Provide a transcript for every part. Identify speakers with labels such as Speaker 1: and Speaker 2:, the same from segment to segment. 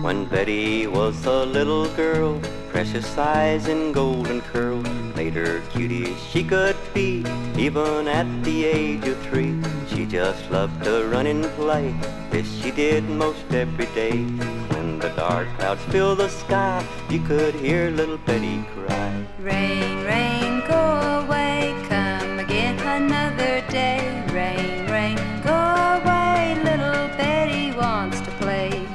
Speaker 1: When Betty was a little girl, precious eyes and golden curls made her cutie as she could be, even at the age of 3. She just loved to run and play, this she did most every day. When the dark clouds filled the sky, you could hear little Betty cry.
Speaker 2: Rain, rain, go away, come again another day. Rain, rain, go away, little Betty wants to play.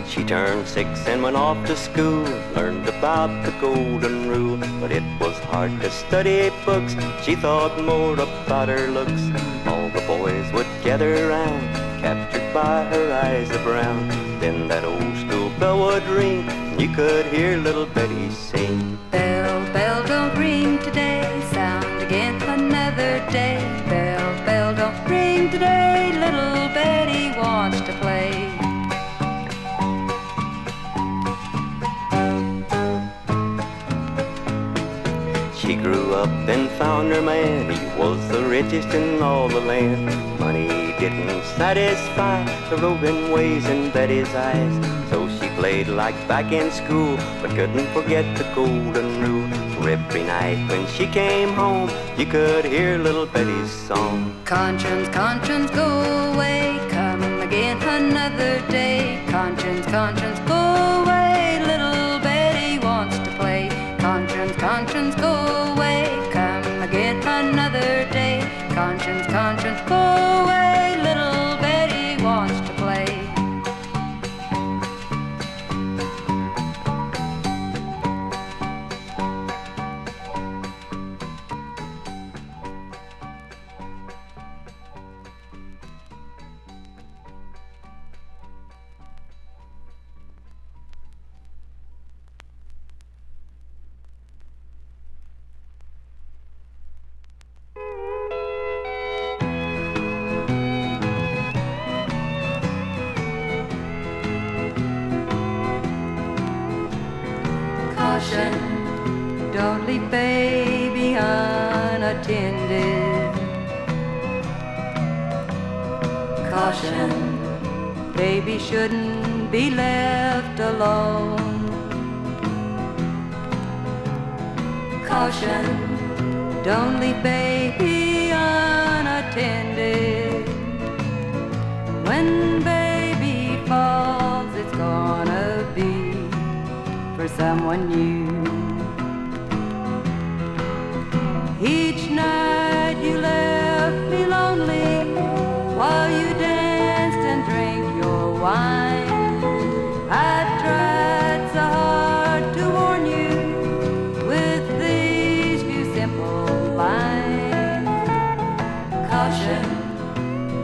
Speaker 1: She turned 6 and went off to school, learned about the golden rule. But it was hard to study books, she thought more about her looks. All the boys would gather round, captured by her eyes of brown. Then that old school bell would ring, and you could hear little Betty sing.
Speaker 2: Bell, bell, don't ring today, sound again another day. Bell, bell, don't ring today, little Betty wants to play.
Speaker 1: She grew up and found her man, he was the richest in all the land. Money didn't satisfy the roving ways in Betty's eyes, so she played like back in school, but couldn't forget the golden rule. For every night when she came home, you could hear little Betty's song.
Speaker 2: Conscience, conscience, go away, come again another day. Conscience, conscience, go away, little Betty wants to play. Conscience, conscience, go away, come again another day. Conscience, conscience, go away, little Betty wants to play. Don't leave baby unattended. Caution, baby shouldn't be left alone. Caution, don't leave baby unattended. When baby falls, it's gonna be for someone new. Each night you left me lonely while you danced and drank your wine. I tried so hard to warn you with these few simple lines. Caution,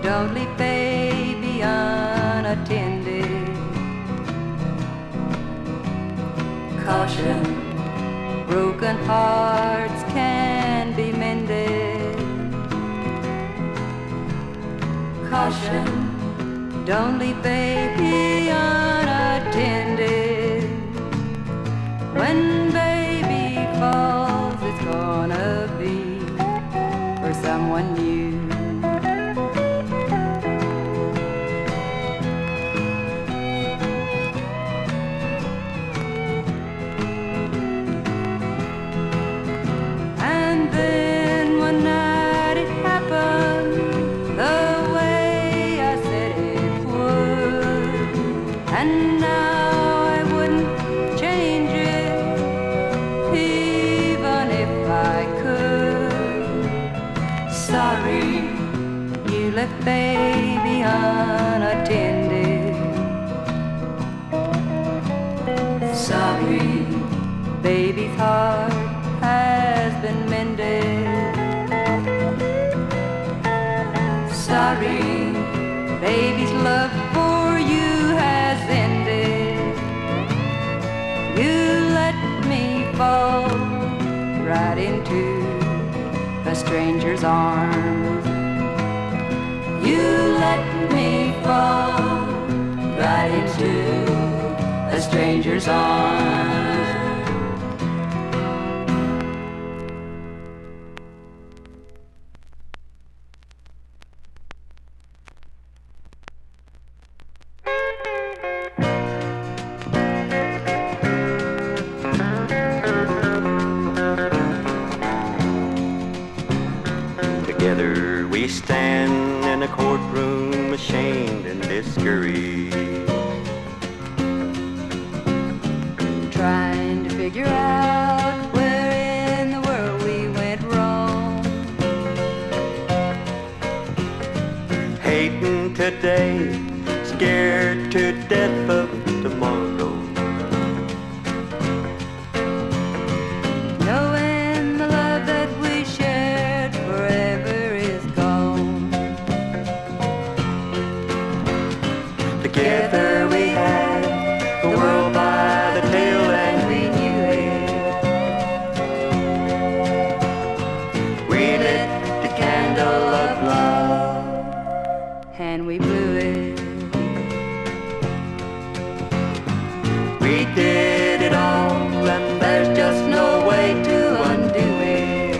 Speaker 2: don't leave baby unattended. Caution, broken hearts can be mended. Caution, don't leave baby unattended. When baby falls, it's gonna be for someone new. Baby unattended. Sorry, baby's heart has been mended. Sorry, baby's love for you has ended. You let me fall right into a stranger's arms. You let me fall right into a stranger's arms.
Speaker 1: We stand in a courtroom ashamed and discouraged,
Speaker 2: trying to figure out where in the world we went wrong.
Speaker 1: Hating today, scared to death of tomorrow.
Speaker 2: Knowing the love that we shared forever is gone.
Speaker 1: Together we had the world by the tail and we knew it. We lit the candle of love
Speaker 2: and we blew it.
Speaker 1: We did it all and there's just no way to undo it.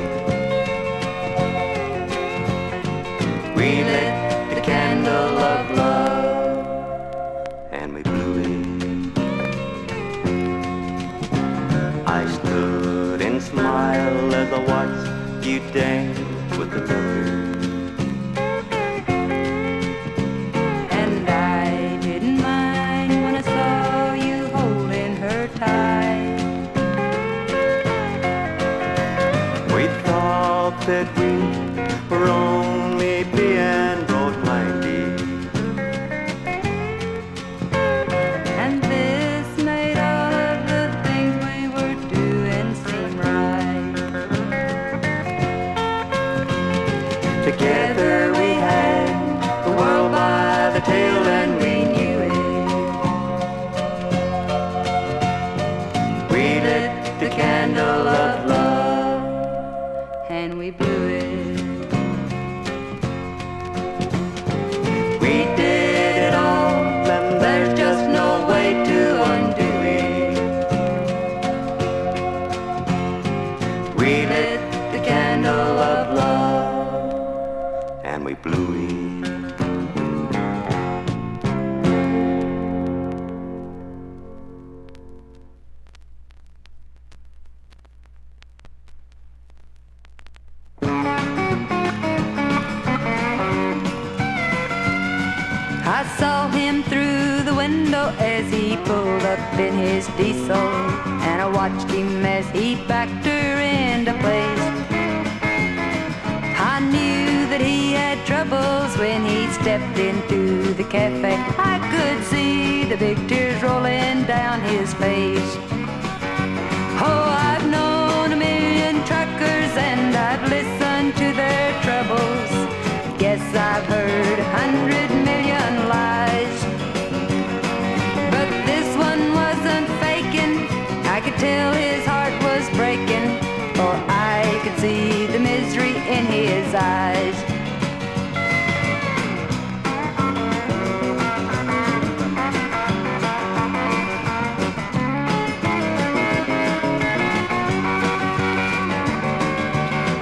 Speaker 1: We lit the candle of love and we blew it. I stood and smiled as I watched you dance with another,
Speaker 2: And I didn't mind when I saw you holding her tight.
Speaker 1: we thought that we were only being broad-minded,
Speaker 2: And this made all of the things we were doing seem right.
Speaker 1: together we had the world by the tail and we knew it. We lit the candle of love
Speaker 2: And we blew it.
Speaker 1: we did it all and there's just no way to undo it. We lit the candle of love and we blew it.
Speaker 2: I saw him through the window as he pulled up in his diesel, and I watched him as he backed her into place. I knew that he had troubles when he stepped into the cafe. I could see the big tears rolling down his face. Oh, I've known a million truckers and I've listened to their troubles. Guess I've heard 100 million lies, but this one wasn't faking. I could tell his heart was breaking, for I could see the misery in his eyes.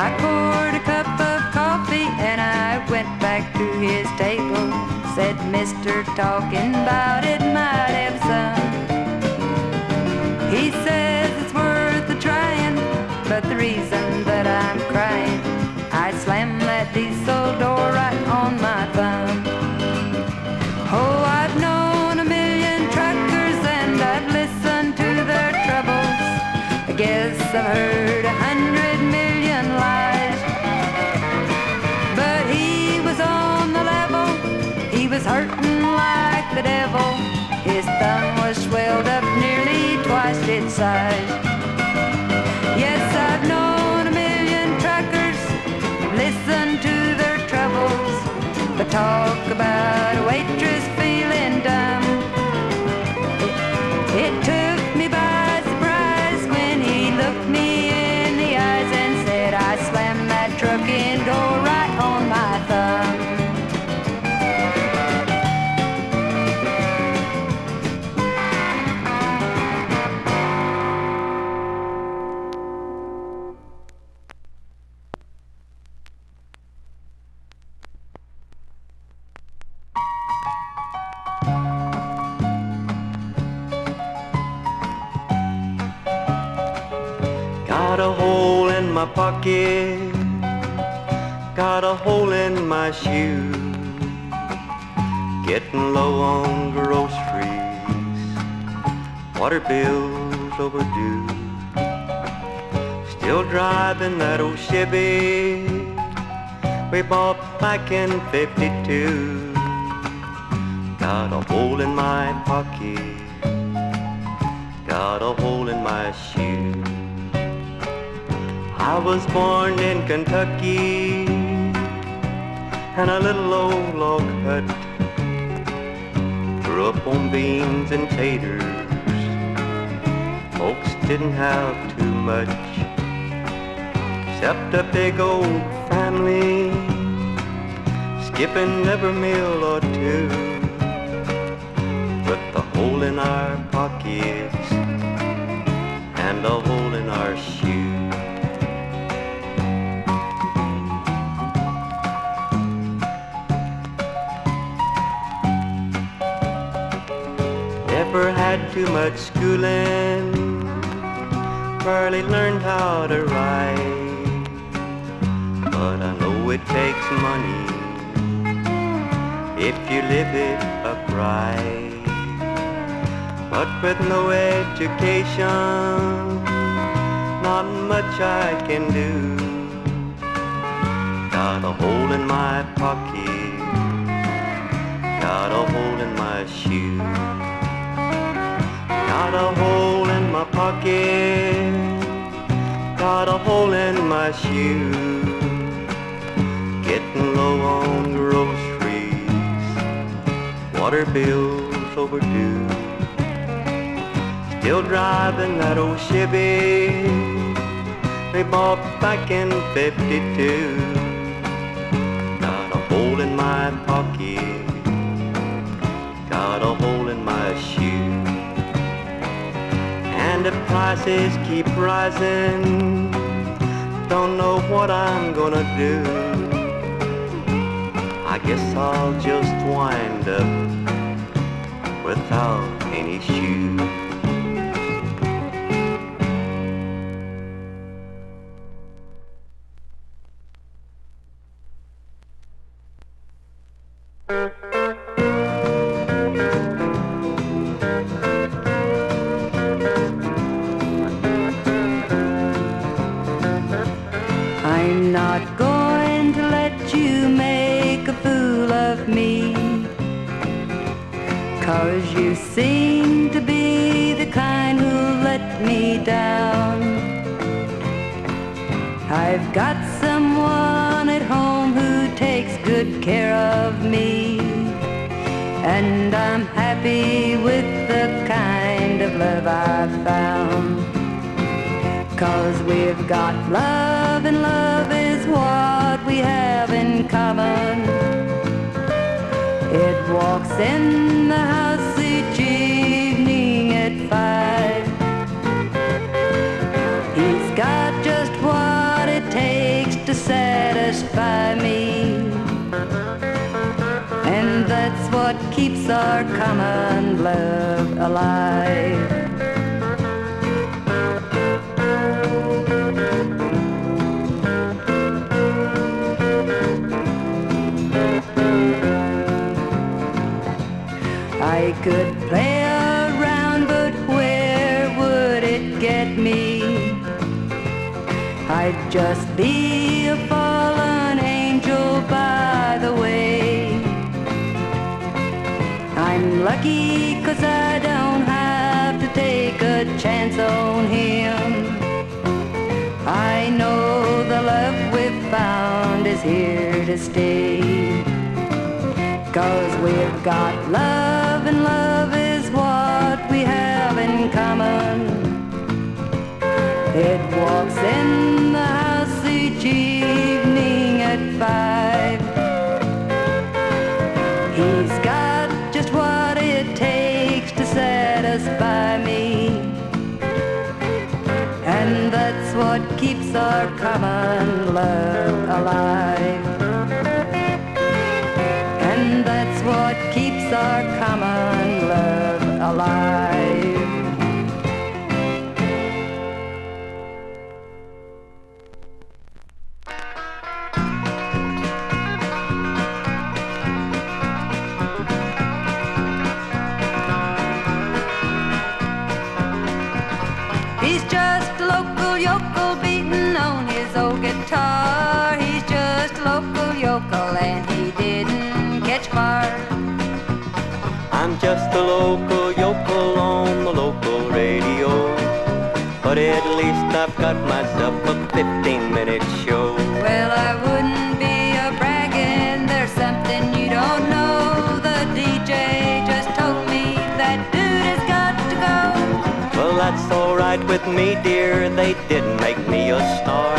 Speaker 2: I poured a cup of coffee and I went back to his table. Said, Mister, talking about it might have some. He says it's worth a trying, but the reason that I'm crying, I slammed that diesel door right on my thumb. Oh, I've known a million truckers and I've listened to their troubles. I guess I've heard 100 million lies, but he was on the level. He was hurting like the devil. His thumb was swelled up nearly twice its size. Yes, I've known a million truckers, listened to their troubles, but talk about a waitress feeling dumb. It took me by surprise when he looked me in the eyes and said, I slammed that truck-in door right on my thumb.
Speaker 1: Got a hole in my pocket, got a hole in my shoe. Getting low on groceries, water bills overdue. Still driving that old Chevy we bought back in '52. Got a hole in my pocket, got a hole in my shoe. I was born in Kentucky in a little old log hut. Grew up on beans and taters. Folks didn't have too much, except a big old family, skipping every meal or two. With a hole in our pockets and a hole in our shoe. Never had too much schooling, barely learned how to write. But I know it takes money if you live it upright. But with no education, not much I can do. Got a hole in my pocket, got a hole in my shoe. Got a hole in my pocket, got a hole in my shoe. Getting low on groceries, water bills overdue. Still driving that old Chevy we bought back in '52. Got a hole in my pocket, got a hole in my shoe. And the prices keep rising, don't know what I'm gonna do. I guess I'll just wind up without any shoes.
Speaker 2: I'm not going to let you make a fool of me, 'cause you seem to be the kind who'll let me down. I've got someone at home who takes good care of me, and I'm happy with the kind of love I've found. 'Cause we've got love, and love is what we have in common. It walks in the house each evening at 5. He's got just what it takes to satisfy me, and that's what keeps our common love alive. I could play around, but where would it get me? I'd just be a fallen angel by the way. I'm lucky 'cause I don't have to take a chance on him. I know the love we've found is here to stay. 'Cause we've got love, and love is what we have in common. It walks in the house each evening at 5. He's got just what it takes to satisfy me, and that's what keeps our common love alive. And that's what keeps our common love alive. yokel beating on his old guitar. He's just a local yokel and he didn't catch fire.
Speaker 1: I'm just a local yokel on the local radio, but at least I've got myself a 15-minute show.
Speaker 2: Well, I wouldn't be a bragging, there's something you don't know. The DJ just told me that dude has got to go.
Speaker 1: Well, that's alright with me, dear, they didn't make me a star,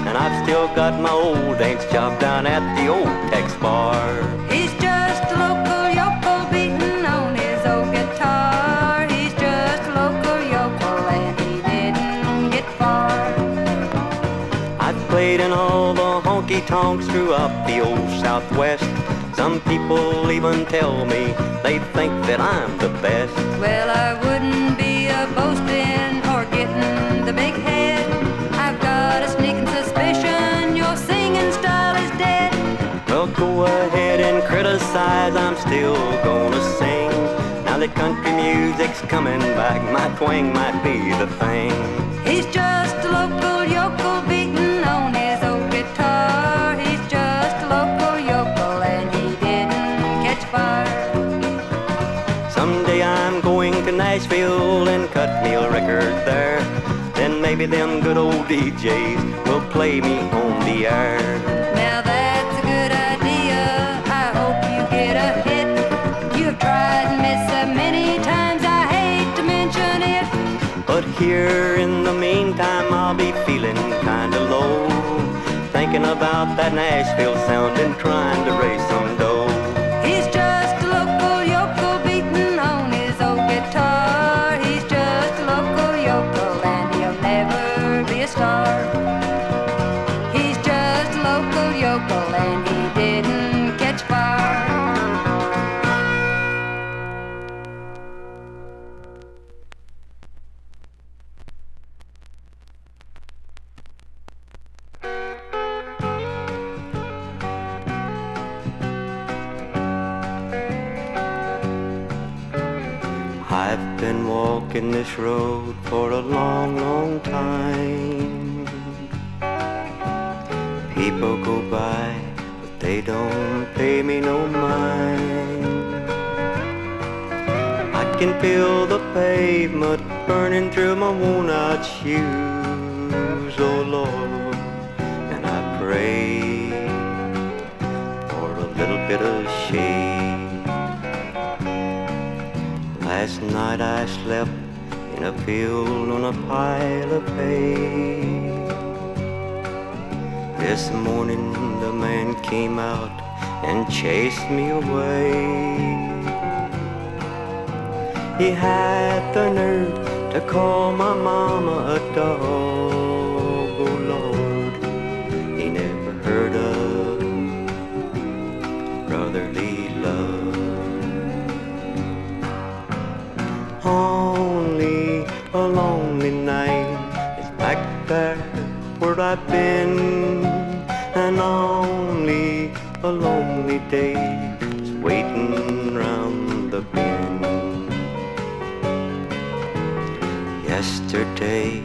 Speaker 1: and I've still got my old dance job down at the old Tex bar.
Speaker 2: He's just a local yokel beating on his old guitar. He's just a local yokel and he didn't get far.
Speaker 1: I've played in all the honky-tonks throughout the old Southwest. Some people even tell me they think that I'm the best.
Speaker 2: Well, I wouldn't be a boasting or getting the big head. I've got a sneaking suspicion your singing style is dead.
Speaker 1: Well, go ahead and criticize, I'm still gonna sing. Now that country music's coming back, my twang might be the thing.
Speaker 2: He's just a local yokel beating on his old guitar. He's just a local yokel and he didn't catch fire.
Speaker 1: Someday I'm going to Nashville and cut me a record there. Then maybe them good old DJs will play me on the air.
Speaker 2: Now that's a good idea, I hope you get a hit. You've tried and missed so many times, I hate to mention it.
Speaker 1: But here in the meantime I'll be feeling kinda low, thinking about that Nashville sound and trying to raise some dough.
Speaker 2: He's just a local yokel beating on his old guitar. He's just a local yokel and he'll never be a star. He's just a local yokel and he didn't catch fire.
Speaker 1: I've been walking this road for a long, long time. People go by, but they don't pay me no mind. I can feel the pavement burning through my worn-out shoes, oh Lord, and I pray for a little bit of shade. Last night I slept in a field on a pile of hay. This morning the man came out and chased me away. He had the nerve to call my mama a dog, oh Lord. He never heard of brotherly love. Only a lonely night is back there where I've been, and only a lonely day is waiting round the bend. Yesterday,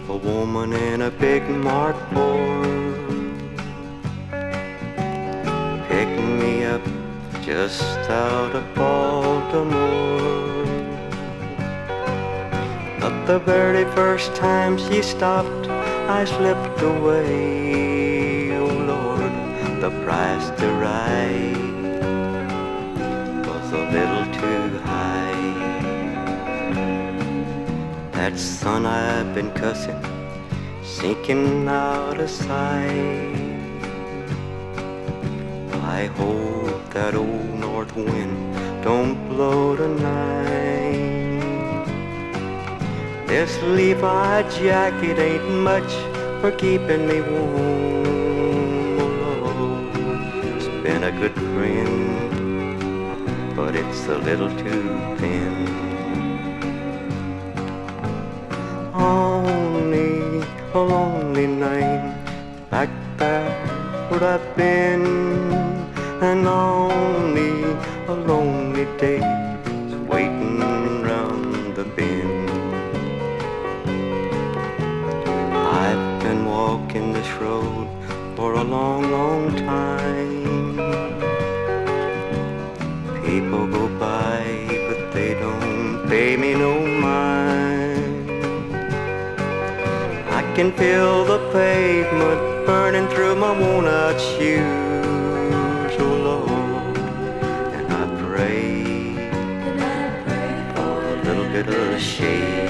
Speaker 1: a woman in a big Mark Ford picked me up just out of Baltimore. But the very first time she stopped, I slipped away. Oh Lord, the price to ride was a little too high. That sun I've been cussing, sinking out of sight. I hope that old north wind don't blow tonight. This Levi jacket ain't much for keeping me warm. Oh, it's been a good friend, but it's a little too thin. Only a lonely night back there where I've been, and only a lonely day is waiting round the bend. walking this road for a long, long time. People go by, but they don't pay me no mind. I can feel the pavement burning through my worn-out shoes, oh Lord, and I pray for a little bit of shade.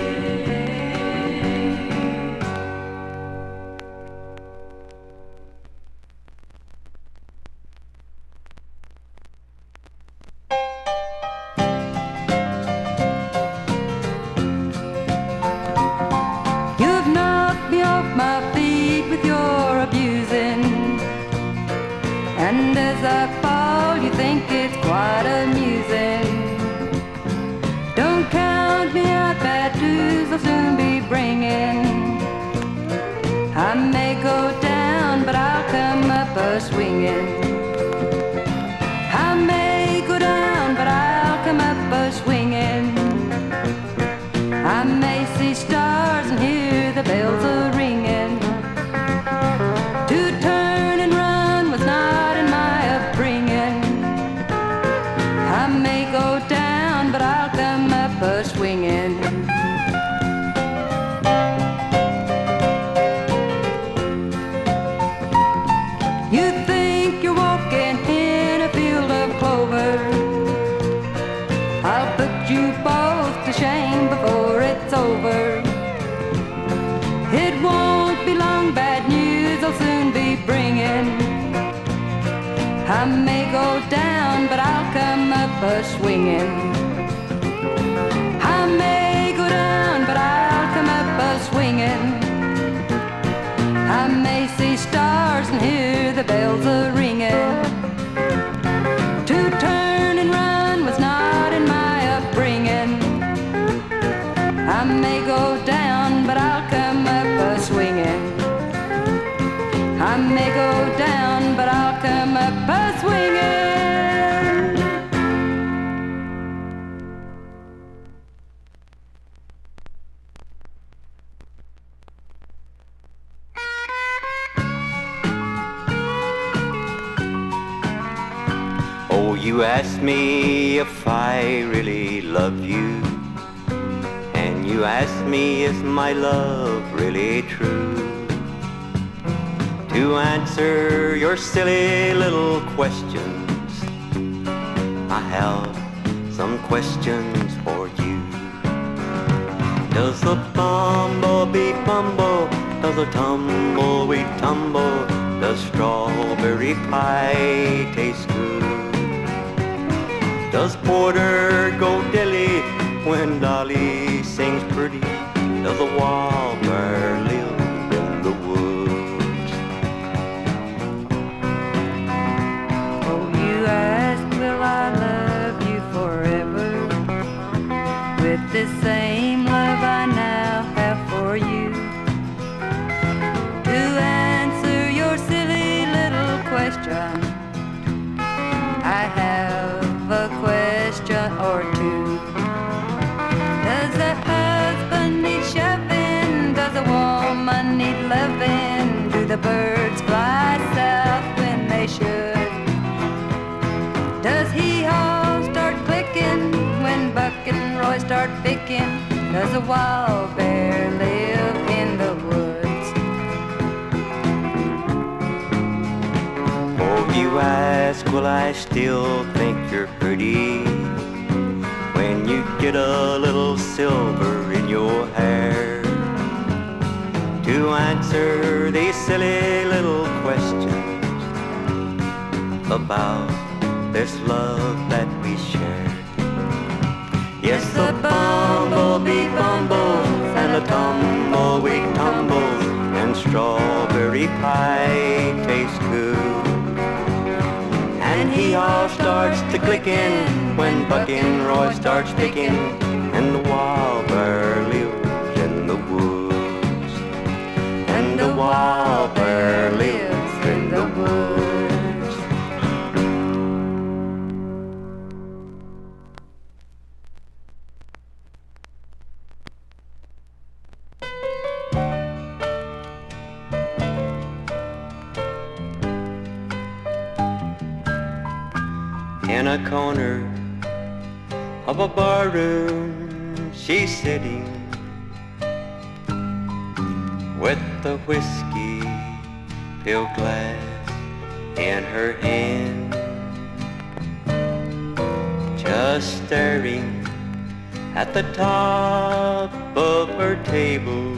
Speaker 2: You've knocked me off my feet with your abusing, and as I fall you think it's quite amusing. Don't count me out, bad news I'll soon be bringing. I may go down, but I'll come up a-swinging. I may go down, but I'll come up a-swinging. I may see stars and hear the bells a-ringing. To turn and run was not in my upbringing. I may go down, but I'll come up a-swinging. You think you're walking in a field of clover. I'll put you both to shame before it's over. It won't be long, bad news I'll soon be bringing. I may go down, but I'll come up a-swinging. I may go down, but I'll come up a-swinging. I may see stars and hear the bells a-ringing. To turn and run was not in my upbringing. I may go down, but I'll come up a-swinging. I may go down, but I'll come up a-swinging.
Speaker 1: Oh, you asked me if I really love you, and you asked me is my love really true. To answer your silly little questions, I have some questions for you. Does the bumblebee bumble? Does the tumbleweed tumble? Does strawberry pie taste good? Does Porter go dilly when Dolly sings pretty? Does a warbler live in the woods?
Speaker 2: Oh, you ask, will I love you forever? With this same love I now have for you. To answer your silly little question, I have a question or two. Does a husband need shoving? Does a woman need loving? Do the birds fly south when they should? Does hee-haw start clicking when Buck and Roy start picking? Does a wild bear live in the woods?
Speaker 1: Oh, you ask, will I still think you're pretty when you get a little silver in your hair? To answer these silly little questions about this love that we share. Yes, the bumblebee bumbles and the tumbleweed tumbles, and strawberry pie tastes good. And hee-haw starts to clicking when Buck and Roy starts picking, and the warbler lives in the woods. And the warbler lives in the woods. In a corner of a barroom, she's sitting with the whiskey-filled glass in her hand, just staring at the top of her table.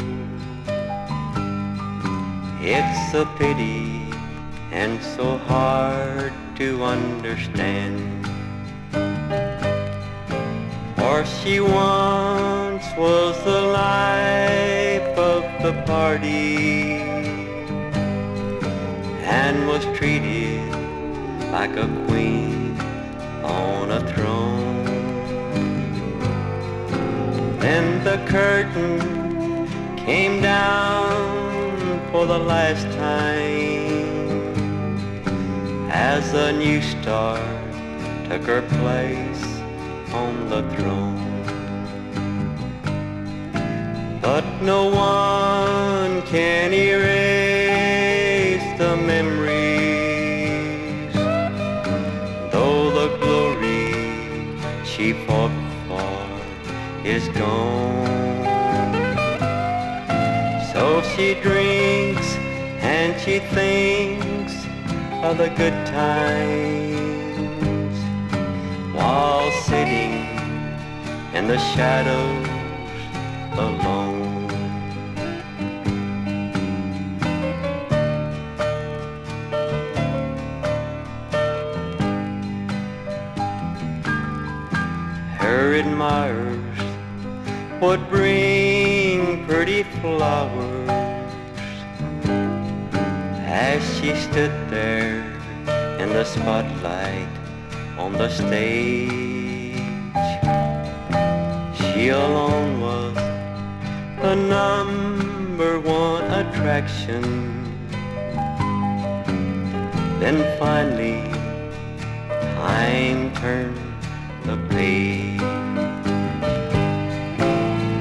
Speaker 1: It's a pity and so hard to understand, for she once was the life of the party and was treated like a queen on a throne. Then the curtain came down for the last time as a new star took her place on the throne. But no one can erase the memories, though the glory she fought for is gone. So she drinks and she thinks of the good times while sitting in the shadows alone. Her admirers would bring pretty flowers as she stood there in the spotlight on the stage. She alone was the number one attraction. Then finally, time turned the page.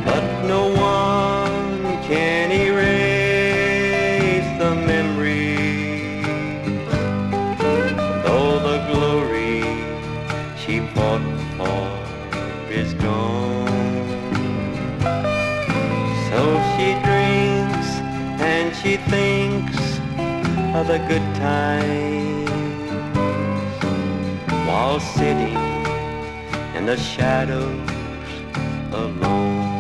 Speaker 1: But no one can erase the memory, though the glory she fought for is gone. So she drinks and she thinks of the good times while sitting in the shadows alone.